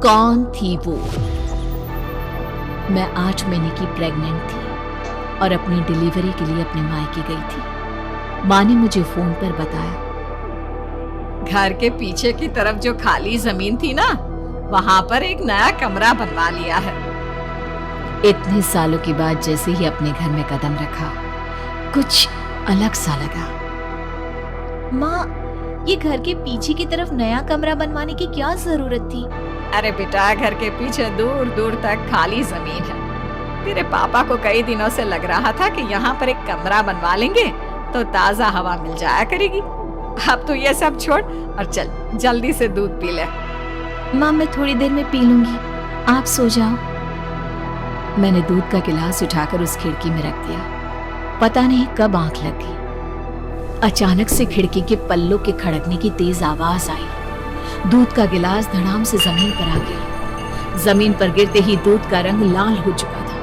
कौन थी वो? मैं 8 महीने की प्रेग्नेंट थी और अपनी डिलीवरी के लिए अपने मायके गई थी। माँ ने मुझे फोन पर बताया, घर के पीछे की तरफ जो खाली जमीन थी ना, वहां पर एक नया कमरा बनवा लिया है। इतने सालों के बाद जैसे ही अपने घर में कदम रखा, कुछ अलग सा लगा। माँ, ये घर के पीछे की तरफ नया कमरा बनवाने की क्या जरूरत थी? अरे बेटा, घर के पीछे दूर दूर तक खाली जमीन है। तेरे पापा को कई दिनों से लग रहा था कि यहाँ पर एक कमरा बनवा लेंगे तो ताजा हवा मिल जाया करेगी। अब तो ये सब छोड़ और चल जल्दी से दूध पी ले। माँ, मैं थोड़ी देर में पी लूंगी, आप सो जाओ। मैंने दूध का गिलास उठाकर उस खिड़की में रख दिया। पता नहीं कब आंख लग गई। अचानक से खिड़की के पल्लों के खड़कने की तेज आवाज आई। दूध का गिलास धड़ाम से जमीन पर आ गिरा। जमीन पर गिरते ही दूध का रंग लाल हो चुका था।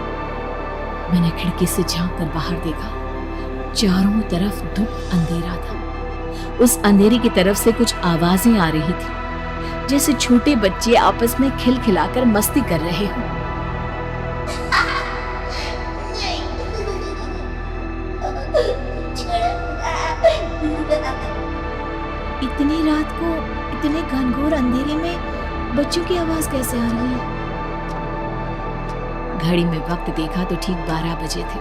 मैंने खिड़की से झांक कर बाहर देखा। चारों तरफ धूप अंधेरा था। उस अंधेरे की तरफ से कुछ आवाजें आ रही थी, जैसे छोटे बच्चे आपस में खिलखिलाकर मस्ती कर रहे हो। इतनी रात को इतने घनघोर अंधेरे में बच्चों की आवाज कैसे आ रही है? घड़ी में वक्त देखा तो ठीक 12 बजे थे।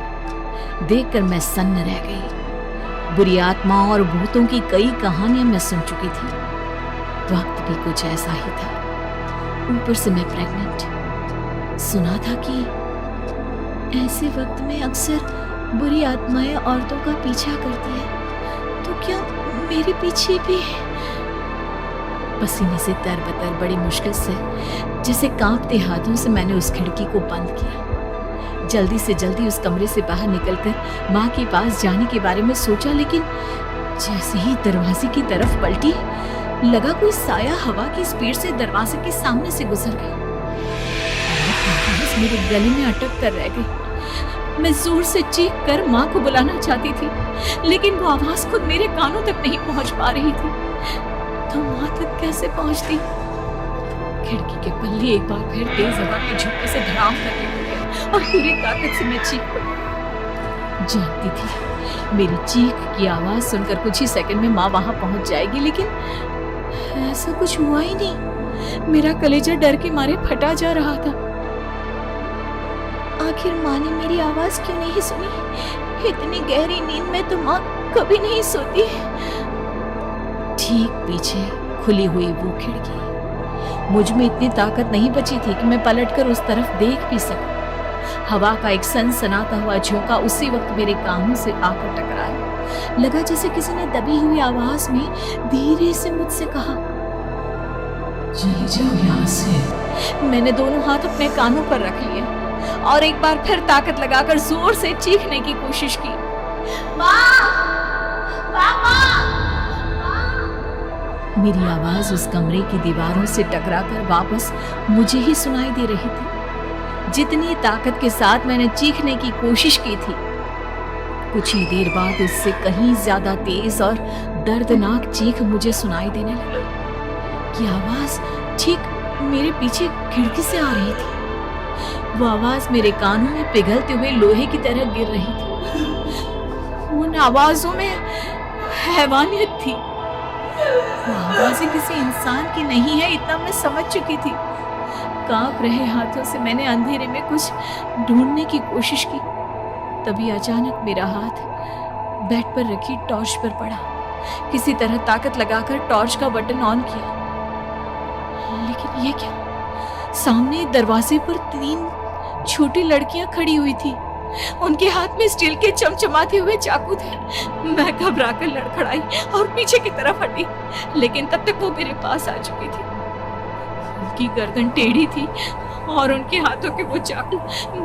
देखकर मैं सन्न रह गई। बुरी आत्माओं और भूतों की कई कहानियां मैं सुन चुकी थी। वक्त भी कुछ ऐसा ही था। ऊपर से मैं प्रेग्नेंट। सुना था कि ऐसे वक्त में अक्सर बुरी आत्माएं औरतों का पीछा करती है, तो क्या मेरे पीछे भी? पसीने से तरबतर बड़ी मुश्किल से, जैसे कांपते हाथों से मैंने उस खिड़की को बंद किया। जल्दी से जल्दी उस कमरे से बाहर निकलकर माँ के पास जाने के बारे में सोचा, लेकिन जैसे ही दरवाजे की तरफ पलटी, लगा कोई साया हवा की स्पीड से दरवाजे के सामने से गुजर गया। मेरे गले में अटक कर रह गई। मैं जोर से चीख कर माँ को बुलाना चाहती थी, लेकिन वो आवाज खुद मेरे कानों तक नहीं पहुंच पा रही थी। तो माँ तक कैसे पहुंचती? खिड़की के पल्ले एक बार फिर तेज हवा के झोंके से धड़ाम करने लगे और पूरी ताकत से मैं चीख पड़ी। जानती थी मेरी चीख की आवाज सुनकर कुछ ही सेकंड में माँ वहां पहुंच जाएगी, लेकिन ऐसा कुछ हुआ ही नहीं। मेरा कलेजा डर के मारे फटा जा रहा था। आखिर माँ ने मेरी आवाज क्यों नहीं सुनी? इतनी गहरी नींद में तो माँ कभी नहीं सोती। ठीक पीछे खुली हुई वो खिड़की। मुझ में इतनी ताकत नहीं बची थी कि मैं पलटकर उस तरफ देख भी सकूं। हवा का एक सनसनाता हुआ झोंका उसी वक्त मेरे कानों से आकर टकराया। लगा जैसे किसी ने दबी हुई आवाज में धीरे से मुझसे कहा, चली जाओ यहाँ से। मैंने दोनों हाथ अपने कानों पर रख लिए और एक बार फिर ताकत लगाकर जोर से चीखने की कोशिश की। मेरी आवाज उस कमरे की दीवारों से टकराकर वापस मुझे ही सुनाई दे रही थी। जितनी ताकत के साथ मैंने चीखने की कोशिश की थी, कुछ ही देर बाद उससे कहीं ज्यादा तेज और दर्दनाक चीख मुझे सुनाई देने लगी। ये आवाज ठीक मेरे पीछे खिड़की से आ रही थी। वो आवाज मेरे कानों में पिघलते हुए लोहे की तरह गिर रही थी। उन आवाजों में हैवानियत थी। वो आवाजें किसी इंसान की नहीं है, इतना मैं समझ चुकी थी। कांप रहे हाथों से मैंने अंधेरे में कुछ ढूंढने की कोशिश की। तभी अचानक मेरा हाथ बेड पर रखी टॉर्च पर पड़ा। किसी तरह ताकत लगाकर टॉर्च का बटन ऑन किया, लेकिन ये क्या? सामने दरवाजे पर 3 छोटी लड़कियां खड़ी हुई थी। उनके हाथ में स्टील के चमचमाते हुए चाकू थे। मैं घबराकर लड़खड़ाई और पीछे की तरफ हटी, लेकिन तब तक वो मेरे पास आ चुकी थी। उनकी गर्दन टेढ़ी थी और उनके हाथों के वो चाकू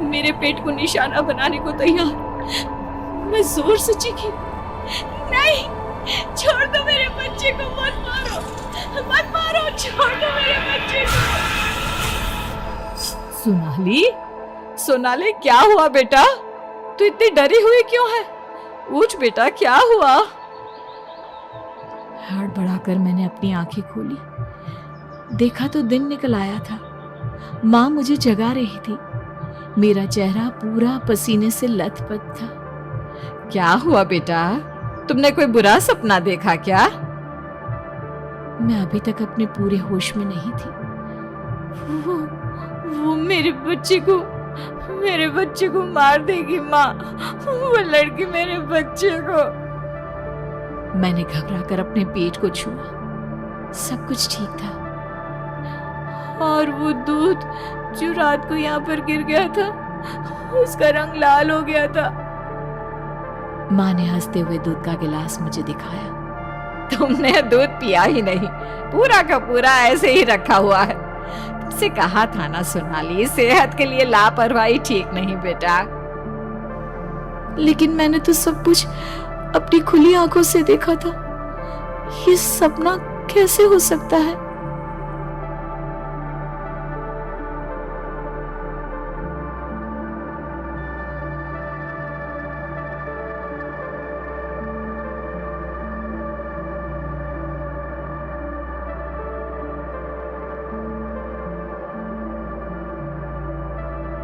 मेरे पेट को निशाना बनाने को तैयार। मैं जोर से चीखी, नहीं, छोड़ दो मेरे बच्चे को, मत मारो, मत मारो, छोड़ दो मेरे बच्चे को। सोनाली, क्या हुआ बेटा? तू इतनी डरी हुई क्यों है? उठ बेटा, क्या हुआ? हड़बड़ाकर मैंने अपनी आंखें खोली। देखा तो दिन निकल आया था। माँ मुझे जगा रही थी। मेरा चेहरा पूरा पसीने से लथपथ था। क्या हुआ बेटा, तुमने कोई बुरा सपना देखा क्या? मैं अभी तक अपने पूरे होश में नहीं थी। वो मेरे बच्चे को मार देगी माँ। वो लड़की मेरे बच्चे को। मैंने घबराकर अपने पेट को छुआ। सब कुछ ठीक था। और वो दूध जो रात को यहाँ पर गिर गया था, उसका रंग लाल हो गया था। माँ ने हंसते हुए दूध का गिलास मुझे दिखाया। तुमने दूध पिया ही नहीं, पूरा का पूरा ऐसे ही रखा हुआ है। तुमसे कहा था ना सोनाली, सेहत के लिए लापरवाही ठीक नहीं बेटा। लेकिन मैंने तो सब कुछ अपनी खुली आंखों से देखा था। ये सपना कैसे हो सकता है?